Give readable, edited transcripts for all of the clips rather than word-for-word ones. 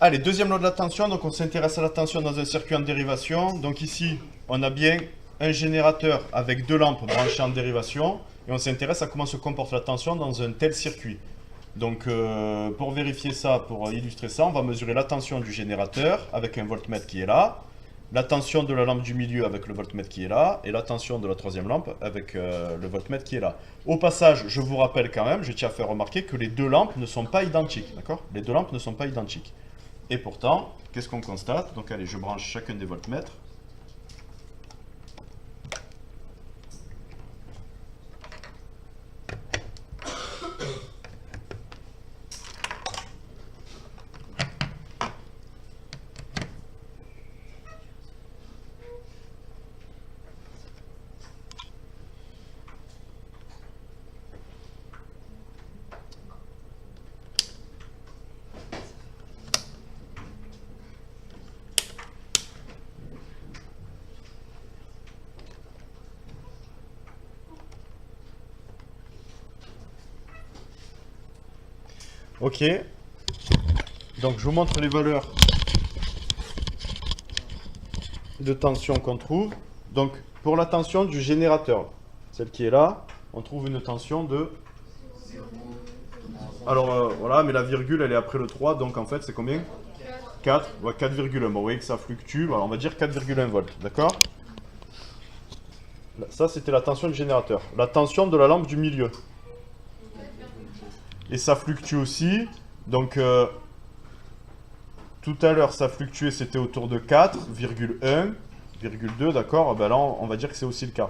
Allez, deuxième loi de la tension, donc on s'intéresse à la tension dans un circuit en dérivation. Donc ici, on a bien un générateur avec deux lampes branchées en dérivation, et on s'intéresse à comment se comporte la tension dans un tel circuit. Donc pour vérifier ça, pour illustrer ça, on va mesurer la tension du générateur avec un voltmètre qui est là, la tension de la lampe du milieu avec le voltmètre qui est là, et la tension de la troisième lampe avec le voltmètre qui est là. Au passage, je vous rappelle quand même, je tiens à faire remarquer que les deux lampes ne sont pas identiques, d'accord? Les deux lampes ne sont pas identiques. Et pourtant, qu'est-ce qu'on constate? Donc allez, je branche chacun des voltmètres. Ok, donc je vous montre les valeurs de tension qu'on trouve. Donc pour la tension du générateur, celle qui est là, on trouve une tension de... Alors voilà, mais la virgule elle est après le 3, donc en fait c'est combien? 4, ouais, 4,1. Bon, vous voyez que ça fluctue, voilà, on va dire 4,1 volts, d'accord? Ça c'était la tension du générateur. La tension de la lampe du milieu. Et ça fluctue aussi. Donc, tout à l'heure, ça fluctuait, c'était autour de 4,1, 2, d'accord? Ben là, on va dire que c'est aussi le cas.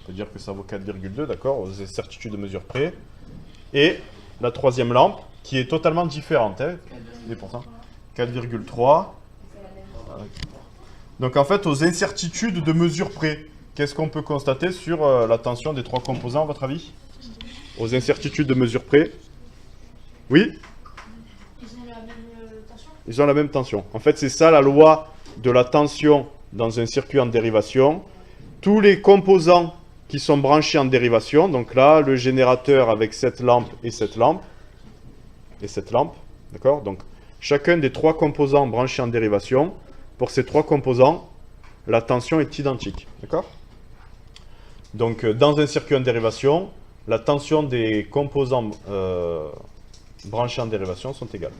On peut dire que ça vaut 4,2, d'accord? Aux incertitudes de mesure près. Et la troisième lampe, qui est totalement différente, hein, et pourtant, 4,3. Donc, en fait, aux incertitudes de mesure près, qu'est-ce qu'on peut constater sur la tension des trois composants, à votre avis? Aux incertitudes de mesure près. Oui? Ils ont la même tension? Ils ont la même tension. En fait, c'est ça la loi de la tension dans un circuit en dérivation. Tous les composants qui sont branchés en dérivation, donc là, le générateur avec cette lampe, et cette lampe, d'accord? Donc, chacun des trois composants branchés en dérivation, pour ces trois composants, la tension est identique, d'accord? Donc, dans un circuit en dérivation, la tension des composants branchés en dérivation sont égales.